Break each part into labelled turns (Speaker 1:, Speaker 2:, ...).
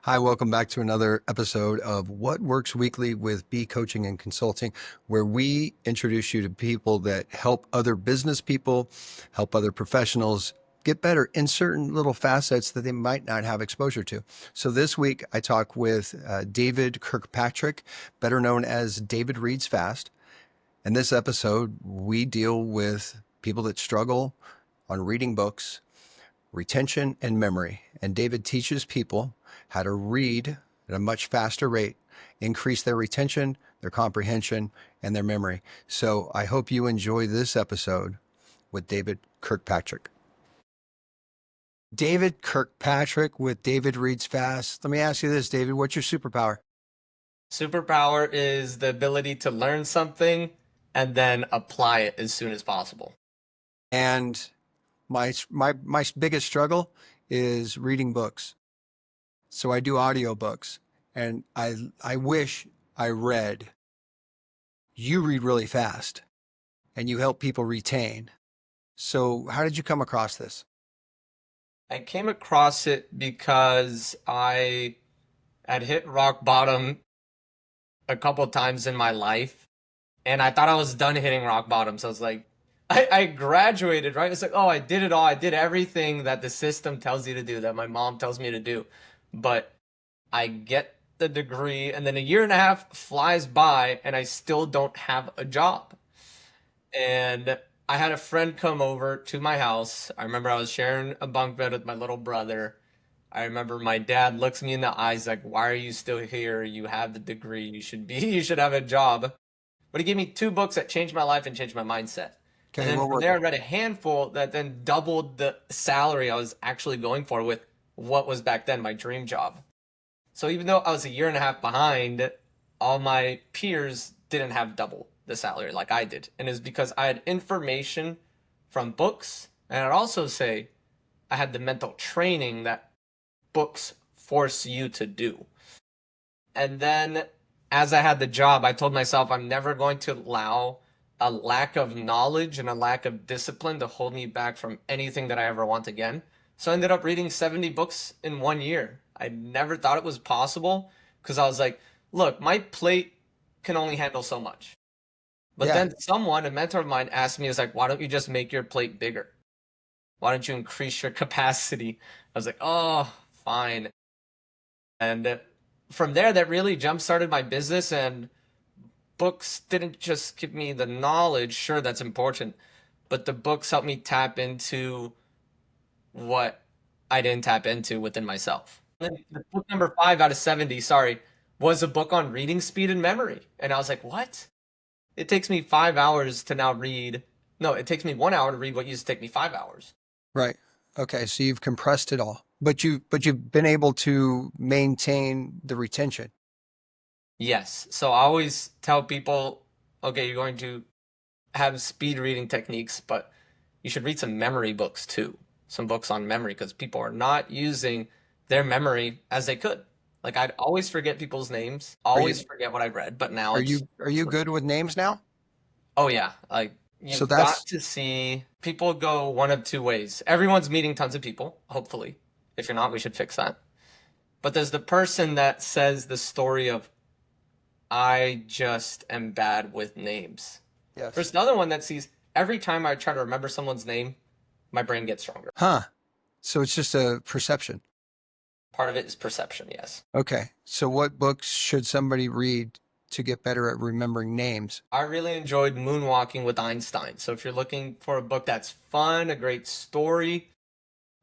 Speaker 1: Hi, welcome back to another episode of What Works Weekly with B Coaching and Consulting, where we introduce you to people that help other business people, help other professionals get better in certain little facets that they might not have exposure to. So this week I talk with David Kirkpatrick, better known as David Reads Fast. In this episode, we deal with people that struggle on reading books, retention, and memory. And David teaches people how to read at a much faster rate, increase their retention, their comprehension, and their memory. So I hope you enjoy this episode with David Kirkpatrick. David Kirkpatrick with David Reads Fast. Let me ask you this, David, what's your superpower?
Speaker 2: Superpower is the ability to learn something and then apply it as soon as possible.
Speaker 1: And my biggest struggle is reading books. So I do audiobooks, and I wish I read. You read really fast and you help people retain. So how did you come across this?
Speaker 2: I came across it because I had hit rock bottom a couple times in my life, and I thought I was done hitting rock bottom. So I was like, I graduated, right? It's like, oh, I did it all. I did everything that the system tells you to do, that my mom tells me to do. But I get the degree, and then a year and a half flies by, and I still don't have a job. And I had a friend come over to my house. I remember I was sharing a bunk bed with my little brother. I remember my dad looks me in the eyes like, "Why are you still here? You have the degree. You should have a job." But he gave me two books that changed my life and changed my mindset. And
Speaker 1: Okay,
Speaker 2: then
Speaker 1: what
Speaker 2: from
Speaker 1: were
Speaker 2: there, I
Speaker 1: they?
Speaker 2: read a handful that then doubled the salary I was actually going for with what was back then my dream job. So even though I was a year and a half behind, all my peers didn't have double the salary like I did. And it's because I had information from books. And I'd also say I had the mental training that books force you to do. And then as I had the job, I told myself I'm never going to allow a lack of knowledge and a lack of discipline to hold me back from anything that I ever want again. So I ended up reading 70 books in 1 year. I never thought it was possible because I was like, look, my plate can only handle so much. But
Speaker 1: Yeah,
Speaker 2: then someone, a mentor of mine, asked me, is like, why don't you just make your plate bigger? Why don't you increase your capacity? I was like, oh, fine. And from there, that really jump started my business. And books didn't just give me the knowledge. Sure, that's important. But the books helped me tap into what I didn't tap into within myself. And then the book number 5 out of 70, sorry, was a book on reading speed and memory. And I was like, what? It takes me 5 hours to now read. No, it takes me 1 hour to read what used to take me 5 hours.
Speaker 1: right. Okay, so you've compressed it all, but you've been able to maintain the retention.
Speaker 2: Yes. So I always tell people, okay, you're going to have speed reading techniques, but you should read some memory books too. Some books on memory because people are not using their memory as they could. Like I'd always forget people's names,
Speaker 1: Are
Speaker 2: always
Speaker 1: you
Speaker 2: forget what I read, but now
Speaker 1: are
Speaker 2: it's
Speaker 1: you are you good with names now?
Speaker 2: oh yeah, like
Speaker 1: So
Speaker 2: you've got
Speaker 1: that's
Speaker 2: to see people go one of two ways. Everyone's meeting tons of people, hopefully. If you're not, we should fix that. But there's the person that says the story of I just am bad with names.
Speaker 1: yes.
Speaker 2: There's the other one that sees every time I try to remember someone's name, my brain gets stronger.
Speaker 1: Huh. So it's just a perception.
Speaker 2: Part of it is perception, yes.
Speaker 1: Okay. So what books should somebody read to get better at remembering names?
Speaker 2: I really enjoyed Moonwalking with Einstein. So if you're looking for a book that's fun, a great story,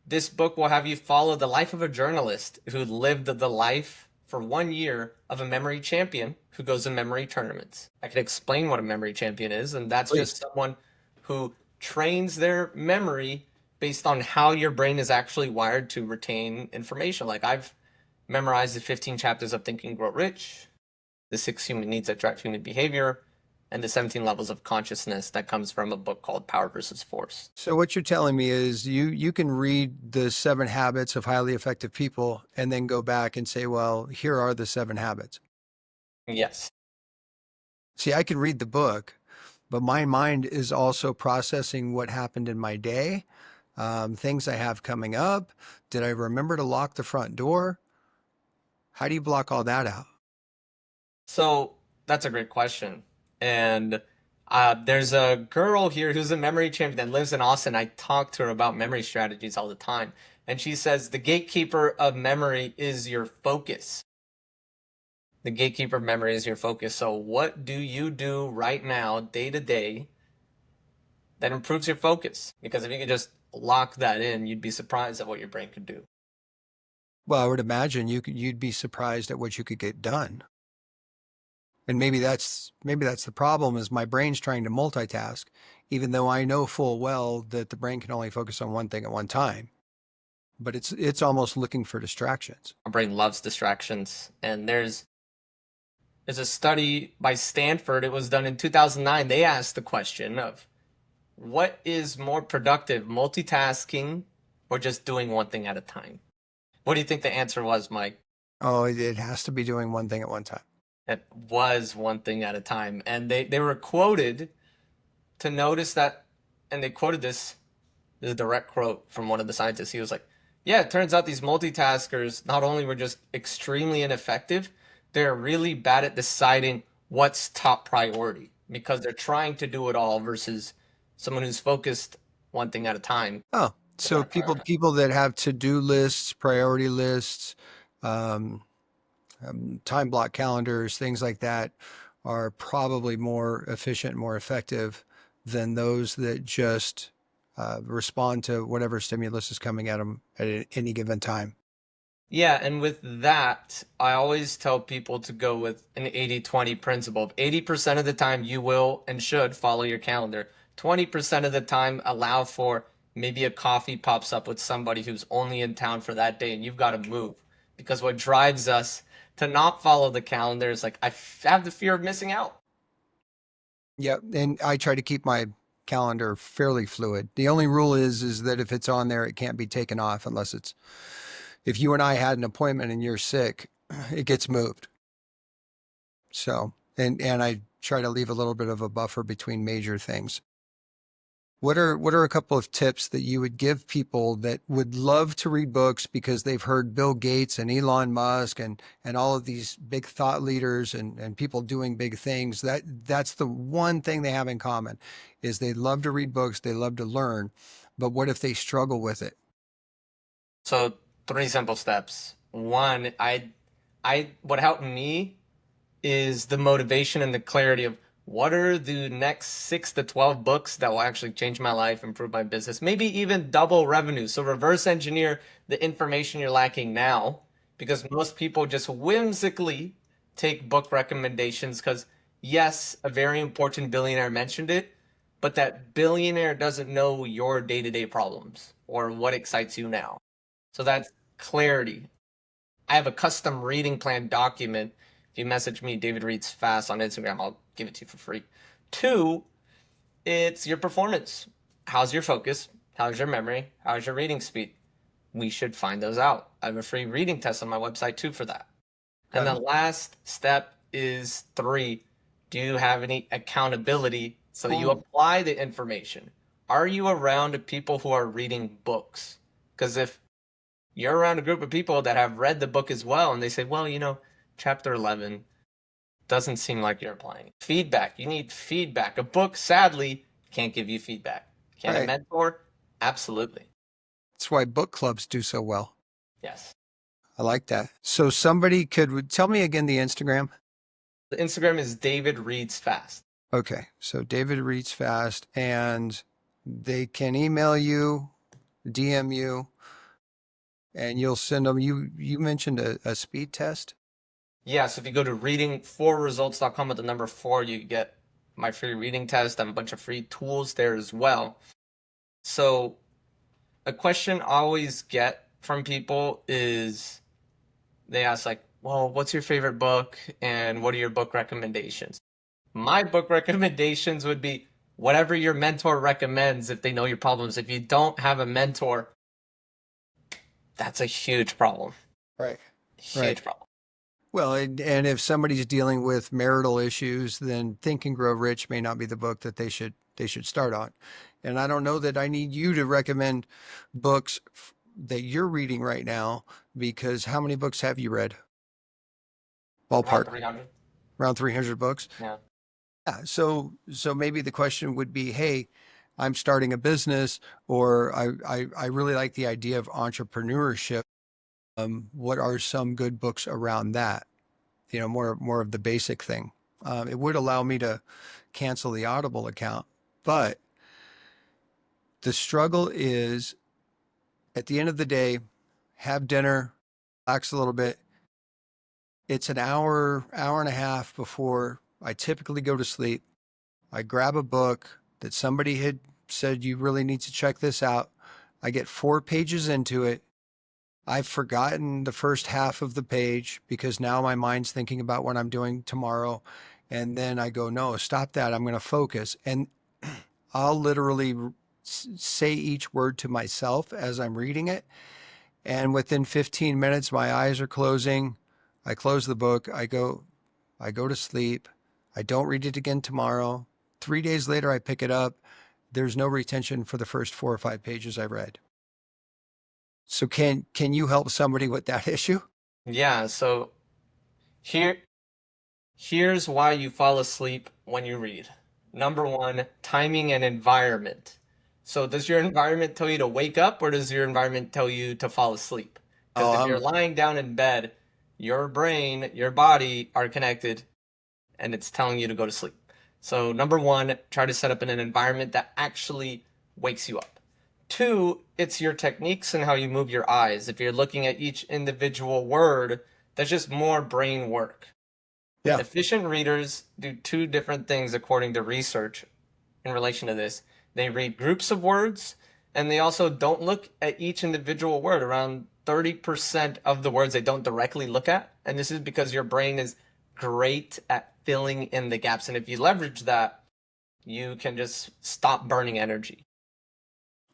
Speaker 2: this book will have you follow the life of a journalist who lived the life for 1 year of a memory champion who goes to memory tournaments. I can explain what a memory champion is, and that's just
Speaker 1: Please.
Speaker 2: someone who trains their memory based on how your brain is actually wired to retain information. Like I've memorized the 15 chapters of Think and Grow Rich, the 6 human needs that drive human behavior, and the 17 levels of consciousness that comes from a book called Power versus Force.
Speaker 1: So what you're telling me is you can read the 7 habits of highly effective people and then go back and say, well, here are the 7 habits.
Speaker 2: Yes.
Speaker 1: See, I can read the book, but my mind is also processing what happened in my day, things I have coming up. Did I remember to lock the front door? How do you block all that out?
Speaker 2: So that's a great question. And there's a girl here who's a memory champion that lives in Austin. I talk to her about memory strategies all the time. And she says the gatekeeper of memory is your focus. The gatekeeper of memory is your focus. So, what do you do right now, day to day, that improves your focus? Because if you could just lock that in, you'd be surprised at what your brain could do.
Speaker 1: Well, I would imagine you'd be surprised at what you could get done. And maybe that's the problem is my brain's trying to multitask, even though I know full well that the brain can only focus on one thing at one time. But it's almost looking for distractions.
Speaker 2: Our brain loves distractions. And there's a study by Stanford. It was done in 2009. They asked the question of what is more productive, multitasking or just doing one thing at a time? What do you think the answer was, Mike?
Speaker 1: Oh, it has to be doing one thing at one time.
Speaker 2: It was one thing at a time. And they were quoted to notice that, and they quoted this is a direct quote from one of the scientists. He was like, yeah, it turns out these multitaskers not only were just extremely ineffective, they're really bad at deciding what's top priority because they're trying to do it all versus someone who's focused one thing at a time.
Speaker 1: Oh, so people that have to-do lists, priority lists, um, time block calendars, things like that are probably more efficient, more effective than those that just respond to whatever stimulus is coming at them at any given time.
Speaker 2: Yeah, and with that, I always tell people to go with an 80-20 principle. 80% of the time, you will and should follow your calendar. 20% of the time, allow for maybe a coffee pops up with somebody who's only in town for that day and you've got to move. Because what drives us to not follow the calendar is like, I have the fear of missing out.
Speaker 1: Yeah, and I try to keep my calendar fairly fluid. The only rule is that if it's on there, it can't be taken off unless it's if you and I had an appointment and you're sick, it gets moved. So, and I try to leave a little bit of a buffer between major things. What are a couple of tips that you would give people that would love to read books because they've heard Bill Gates and Elon Musk and all of these big thought leaders and people doing big things? That's the one thing they have in common is they love to read books, they love to learn, but what if they struggle with it?
Speaker 2: So, three simple steps. One, what helped me is the motivation and the clarity of what are the next 6 to 12 books that will actually change my life, improve my business, maybe even double revenue. So reverse engineer the information you're lacking now because most people just whimsically take book recommendations because, yes, a very important billionaire mentioned it, but that billionaire doesn't know your day to day problems or what excites you now. So that's clarity. I have a custom reading plan document. If you message me, David Reads Fast on Instagram, I'll give it to you for free. Two, it's your performance. How's your focus? How's your memory? How's your reading speed? We should find those out. I have a free reading test on my website too for that. And the
Speaker 1: Okay.
Speaker 2: last step is three. Do you have any accountability so that you
Speaker 1: Oh,
Speaker 2: apply the information? Are you around people who are reading books? Because if you're around a group of people that have read the book as well and they say, well, chapter 11 doesn't seem like you're applying. Feedback. You need feedback. A book, sadly, can't give you feedback. Can a
Speaker 1: right.
Speaker 2: mentor? Absolutely.
Speaker 1: That's why book clubs do so well.
Speaker 2: Yes.
Speaker 1: I like that. So somebody could tell me again the Instagram.
Speaker 2: The Instagram is David Reads Fast.
Speaker 1: Okay. So David reads fast and they can email you, DM you, and you'll send them. You mentioned a speed test.
Speaker 2: Yes, if you go to reading4results.com with the number four, you get my free reading test. I have a bunch of free tools there as well. So, a question I always get from people is they ask, like, well, what's your favorite book and what are your book recommendations? My book recommendations would be whatever your mentor recommends if they know your problems. If you don't have a mentor, that's a huge problem.
Speaker 1: Right. Right.
Speaker 2: Huge problem.
Speaker 1: Well, and if somebody's dealing with marital issues, then Think and Grow Rich may not be the book that they should start on. And I don't know that I need you to recommend books that you're reading right now because how many books have you read?
Speaker 2: Around
Speaker 1: ballpark,
Speaker 2: 300.
Speaker 1: around 300 books.
Speaker 2: Yeah.
Speaker 1: Yeah. So maybe the question would be, hey, I'm starting a business, or I really like the idea of entrepreneurship. What are some good books around that? More of the basic thing. It would allow me to cancel the Audible account, but the struggle is at the end of the day, have dinner, relax a little bit. It's an hour and a half before I typically go to sleep. I grab a book that somebody had said, you really need to check this out. I get 4 pages into it. I've forgotten the first half of the page because now my mind's thinking about what I'm doing tomorrow. And then I go, no, stop that. I'm going to focus. And I'll literally say each word to myself as I'm reading it. And within 15 minutes, my eyes are closing. I close the book. I go to sleep. I don't read it again tomorrow. 3 days later, I pick it up. There's no retention for the first 4 or 5 pages I read. So can you help somebody with that issue?
Speaker 2: Yeah, so here here's why you fall asleep when you read. Number one, timing and environment. So does your environment tell you to wake up or does your environment tell you to fall asleep? Because
Speaker 1: Oh,
Speaker 2: if you're lying down in bed, your brain, your body are connected and it's telling you to go to sleep. So number one, try to set up in an environment that actually wakes you up. Two, it's your techniques and how you move your eyes. If you're looking at each individual word, that's just more brain work.
Speaker 1: yeah.
Speaker 2: Efficient readers do two different things according to research in relation to this. They read groups of words and they also don't look at each individual word. Around 30% of the words they don't directly look at. And this is because your brain is great at filling in the gaps. And if you leverage that, you can just stop burning energy.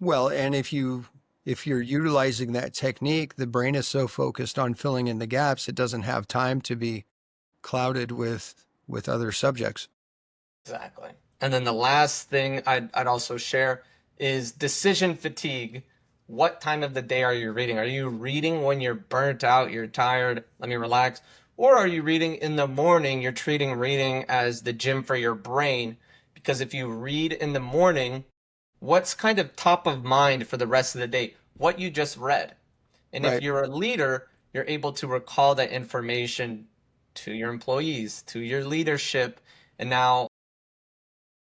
Speaker 1: Well, and if you're utilizing that technique, the brain is so focused on filling in the gaps, it doesn't have time to be clouded with other subjects.
Speaker 2: Exactly. And then the last thing I'd also share is decision fatigue. What time of the day are you reading? Are you reading when you're burnt out, you're tired, let me relax? Or are you reading in the morning? You're treating reading as the gym for your brain. Because if you read in the morning, what's kind of top of mind for the rest of the day? What you just read. And if
Speaker 1: Right.
Speaker 2: you're a leader, you're able to recall that information to your employees, to your leadership. And now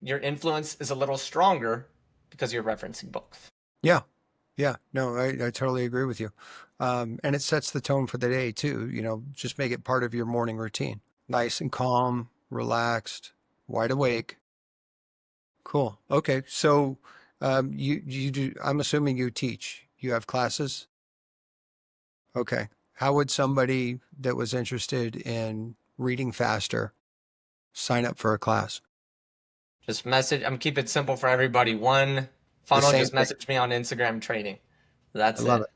Speaker 2: your influence is a little stronger because you're referencing books.
Speaker 1: Yeah. Yeah. No, I totally agree with you. And it sets the tone for the day too. Just make it part of your morning routine. Nice and calm, relaxed, wide awake. Cool. Okay. So, you do, I'm assuming you teach, you have classes. Okay. How would somebody that was interested in reading faster sign up for a class?
Speaker 2: Just message, I'm keep it simple for everybody. One
Speaker 1: The
Speaker 2: funnel,
Speaker 1: same
Speaker 2: just
Speaker 1: thing.
Speaker 2: message me on Instagram training.
Speaker 1: I
Speaker 2: That's
Speaker 1: love
Speaker 2: it.
Speaker 1: it.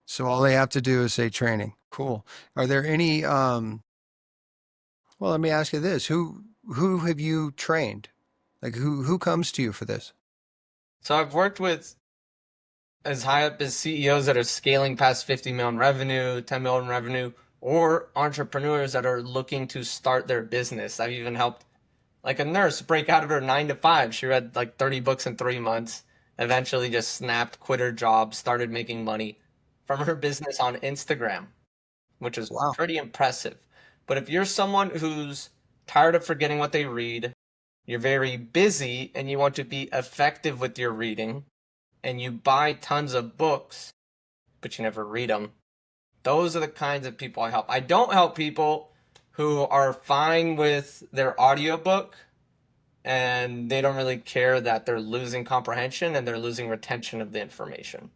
Speaker 1: So all they have to do is say training. Cool. Are there any, well, let me ask you this. Who have you trained? Like who comes to you for this?
Speaker 2: So I've worked with as high up as CEOs that are scaling past 50 million revenue, 10 million revenue, or entrepreneurs that are looking to start their business. I've even helped like a nurse break out of her 9 to 5. She read like 30 books in 3 months, eventually just snapped, quit her job, started making money from her business on Instagram, which is
Speaker 1: Wow.
Speaker 2: pretty impressive. But if you're someone who's tired of forgetting what they read, you're very busy and you want to be effective with your reading, and you buy tons of books, but you never read them, those are the kinds of people I help. I don't help people who are fine with their audiobook and they don't really care that they're losing comprehension and they're losing retention of the information.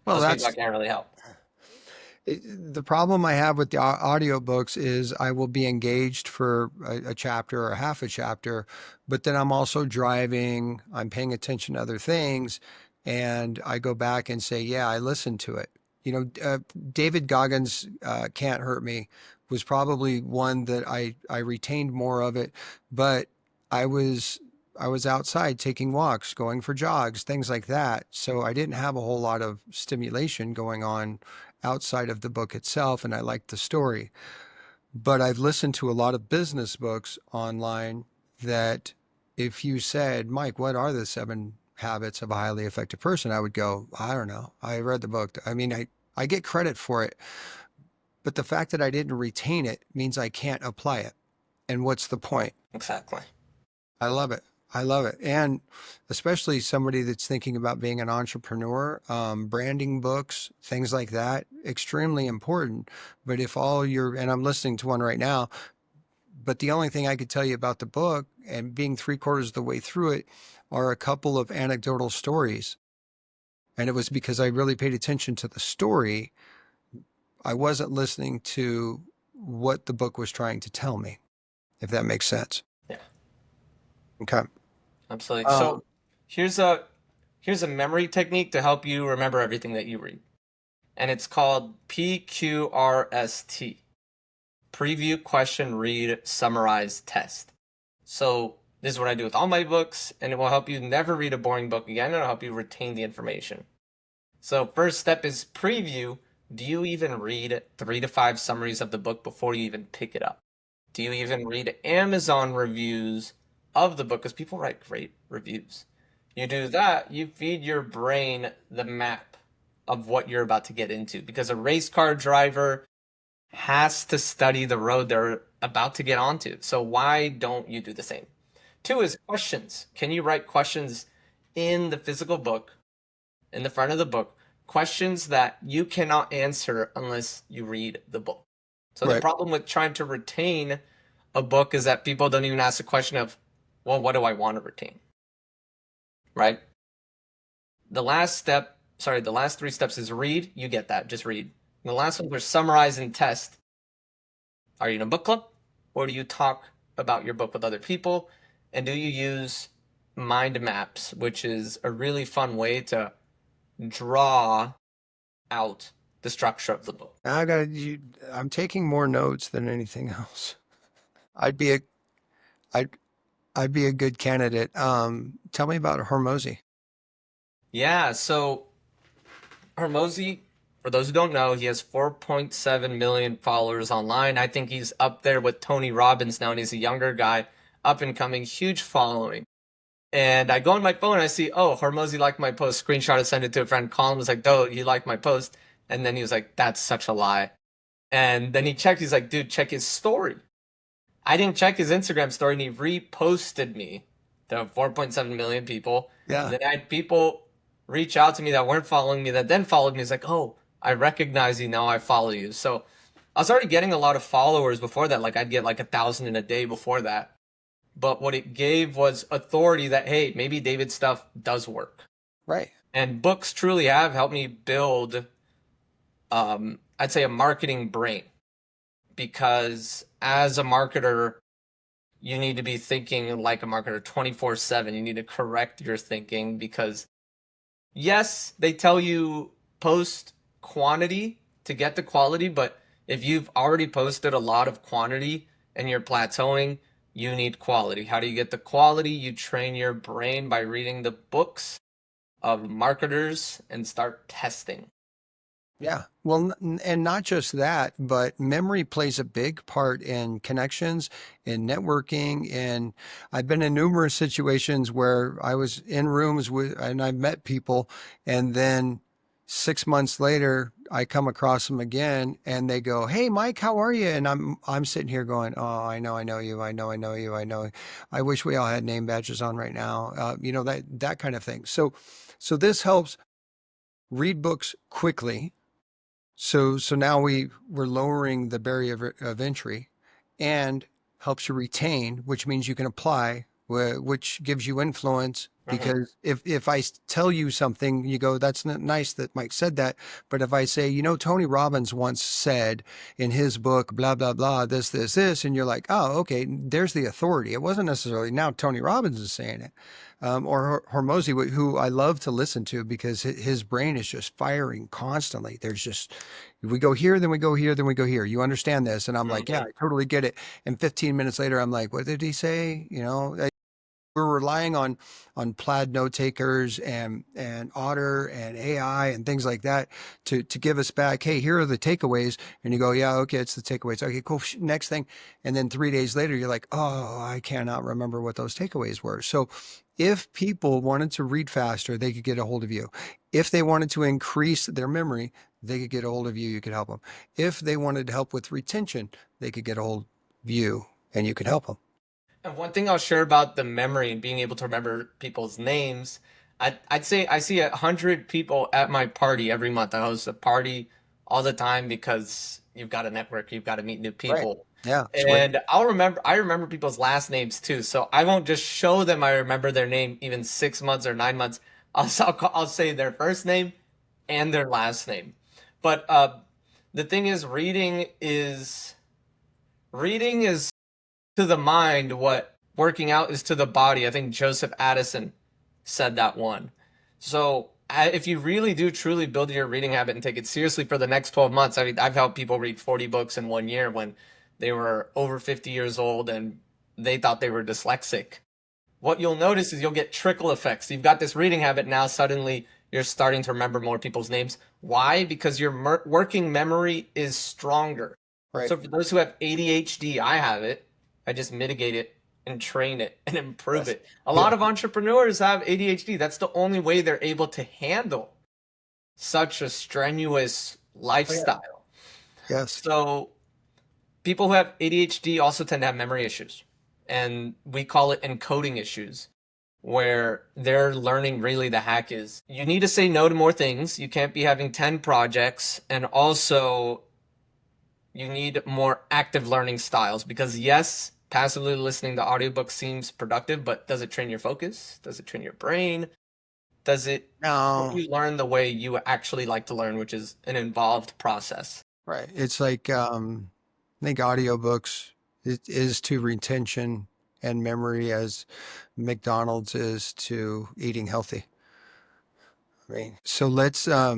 Speaker 1: Well,
Speaker 2: Those people I
Speaker 1: that's
Speaker 2: can't really help.
Speaker 1: the problem I have with the audiobooks is I will be engaged for a chapter or half a chapter, but then I'm also driving, I'm paying attention to other things, and I go back and say, yeah, I listened to it. David Goggins' Can't Hurt Me was probably one that I retained more of it, but I was I was outside taking walks, going for jogs, things like that. So I didn't have a whole lot of stimulation going on outside of the book itself, and I liked the story. But I've listened to a lot of business books online that if you said, Mike, what are the 7 habits of a highly effective person? I would go, I don't know. I read the book. I mean, I get credit for it, but the fact that I didn't retain it means I can't apply it. And what's the point?
Speaker 2: Exactly.
Speaker 1: I love it. I love it. And especially somebody that's thinking about being an entrepreneur, branding books, things like that, extremely important. But if all you're, and I'm listening to one right now, but the only thing I could tell you about the book and being 3/4 of the way through it are a couple of anecdotal stories. And it was because I really paid attention to the story. I wasn't listening to what the book was trying to tell me, if that makes sense.
Speaker 2: Yeah,
Speaker 1: Okay.
Speaker 2: absolutely.
Speaker 1: Um,
Speaker 2: So here's a here's a memory technique to help you remember everything that you read. And it's called PQRST. Preview, question, read, summarize, test. So this is what I do with all my books, and it will help you never read a boring book again. It'll help you retain the information. So first step is preview. Do you even read 3 to 5 summaries of the book before you even pick it up? Do you even read Amazon reviews of the book? Because people write great reviews. You do that, you feed your brain the map of what you're about to get into. Because a race car driver has to study the road they're about to get onto. So why don't you do the same? 2 is questions. Can you write questions in the physical book, in the front of the book? Questions that you cannot answer unless you read the book. So the
Speaker 1: right.
Speaker 2: problem with trying to retain a book is that people don't even ask the question of, well, what do I want to retain? Right? The last 3 steps is read. You get that. Just read. And the last ones are summarize and test. Are you in a book club? Or do you talk about your book with other people? And do you use mind maps, which is a really fun way to draw out the structure of the book?
Speaker 1: I got you. I'm taking more notes than anything else. I'd be a, I'd, I'd be a good candidate. Tell me about Hormozy.
Speaker 2: Yeah, so Hormozy, for those who don't know, he has 4.7 million followers online. I think he's up there with Tony Robbins now, and he's a younger guy, up and coming, huge following. And I go on my phone and I see, oh, Hormozy liked my post, screenshot it, send it to a friend, call him, was like, "Dude, he liked my post." And then he was like, "That's such a lie." And then he checked, he's like, "Dude, check his story." I didn't check his Instagram story and he reposted me to 4.7 million people. And
Speaker 1: Yeah.
Speaker 2: then I had people reach out to me that weren't following me that then followed me. It's like, "Oh, I recognize you now. I follow you." So I was already getting a lot of followers before that. Like I'd get like 1,000 in a day before that. But what it gave was authority that, hey, maybe David's stuff does work.
Speaker 1: Right.
Speaker 2: And books truly have helped me build, I'd say, a marketing brain. Because as a marketer, you need to be thinking like a marketer 24/7. You need to correct your thinking because, yes, they tell you post quantity to get the quality, but if you've already posted a lot of quantity and you're plateauing, you need quality. How do you get the quality? You train your brain by reading the books of marketers and start testing.
Speaker 1: Yeah. Well, and not just that, but memory plays a big part in connections, in networking. And I've been in numerous situations where I was in rooms with, and I met people, and then 6 months later, I come across them again, and they go, "Hey, Mike, how are you?" And I'm sitting here going, "Oh, I know you, I know you, I know. I wish we all had name badges on right now." That kind of thing. So this helps read books quickly, so now we're lowering the barrier of entry, and helps you retain, which means you can apply, which gives you influence.
Speaker 2: Mm-hmm.
Speaker 1: Because if I tell you something, you go, "That's not nice that Mike said that." But if I say, Tony Robbins once said in his book, blah, blah, blah, this, and you're like, "Oh, okay, there's the authority." It wasn't necessarily now Tony Robbins is saying it. Or Hormozy, who I love to listen to because his brain is just firing constantly. There's just, we go here, then we go here, then we go here. You understand this? And I'm like, "Yeah,
Speaker 2: Mm-hmm.
Speaker 1: I totally get it." And 15 minutes later, I'm like, "What did he say?" We're relying on Plaid note takers and Otter and AI and things like that to give us back, hey, here are the takeaways. And you go, yeah, okay, it's the takeaways. Okay, cool. Next thing. And then 3 days later, you're like, oh, I cannot remember what those takeaways were. So if people wanted to read faster, they could get a hold of you. If they wanted to increase their memory, they could get a hold of you. You could help them. If they wanted help with retention, they could get a hold of you and you could help them.
Speaker 2: And one thing I'll share about the memory and being able to remember people's names, I'd say I see 100 people at my party every month. I host a party all the time because you've got to network, you've got to meet new
Speaker 1: Right.
Speaker 2: people.
Speaker 1: Yeah. Sweet.
Speaker 2: And I remember people's last names too. So I won't just show them I remember their name even 6 months or 9 months. I'll say their first name and their last name. But the thing is, reading is to the mind what working out is to the body. I think Joseph Addison said that one. So if you really do truly build your reading habit and take it seriously for the next 12 months, I mean, I've helped people read 40 books in 1 year when they were over 50 years old and they thought they were dyslexic. What you'll notice is you'll get trickle effects. You've got this reading habit now, suddenly you're starting to remember more people's names. Why? Because your working memory is stronger.
Speaker 1: Right.
Speaker 2: So for those who have ADHD, I have it. I just mitigate it and train it and improve
Speaker 1: Yes.
Speaker 2: it. A lot of entrepreneurs have ADHD. That's the only way they're able to handle such a strenuous lifestyle.
Speaker 1: Yes.
Speaker 2: So people who have ADHD also tend to have memory issues. And we call it encoding issues, where they're learning really the hack is you need to say no to more things. You can't be having 10 projects. And also, you need more active learning styles because, yes, passively listening to audiobooks seems productive, but does it train your focus? Does it train your brain? Does it help
Speaker 1: No.
Speaker 2: you learn the way you actually like to learn, which is an involved process?
Speaker 1: Right. It's like I think audiobooks it is to retention and memory as McDonald's is to eating healthy. Right. So let's are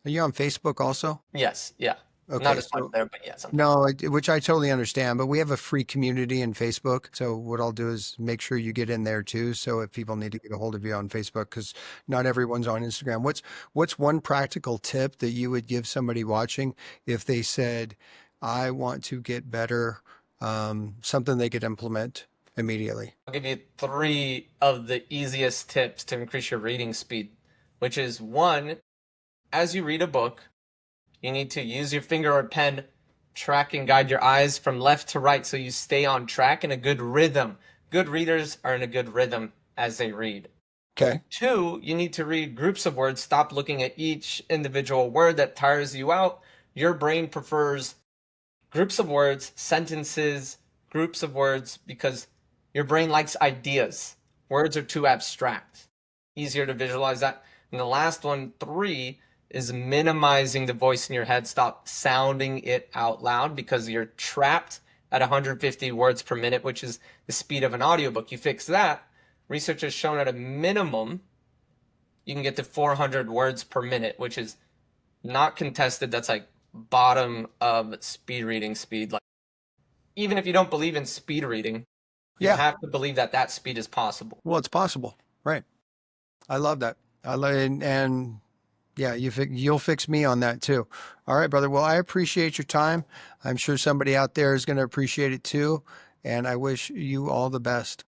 Speaker 1: you on Facebook also?
Speaker 2: Yes, yeah. Not
Speaker 1: Okay,
Speaker 2: as much
Speaker 1: so
Speaker 2: there, but yeah, sometimes.
Speaker 1: no, which I totally understand, but we have a free community in Facebook. So what I'll do is make sure you get in there too. So if people need to get a hold of you on Facebook, because not everyone's on Instagram, what's one practical tip that you would give somebody watching if they said, I want to get better, something they could implement immediately?
Speaker 2: I'll give you three of the easiest tips to increase your reading speed, which is one, as you read a book, you need to use your finger or pen, track and guide your eyes from left to right so you stay on track in a good rhythm. Good readers are in a good rhythm as they read.
Speaker 1: Okay.
Speaker 2: Two, you need to read groups of words. Stop looking at each individual word that tires you out. Your brain prefers groups of words, sentences, groups of words, because your brain likes ideas. Words are too abstract. Easier to visualize that. And the last one, three, is minimizing the voice in your head. Stop sounding it out loud because you're trapped at 150 words per minute, which is the speed of an audiobook. You fix that. Research has shown at a minimum, you can get to 400 words per minute, which is not contested. That's like bottom of speed reading speed. Like, even if you don't believe in speed reading, you
Speaker 1: Yeah.
Speaker 2: have to believe that that speed is possible.
Speaker 1: Well, it's possible. Right. I love that. I love and yeah, you'll fix me on that too. All right, brother. Well, I appreciate your time. I'm sure somebody out there is going to appreciate it too. And I wish you all the best.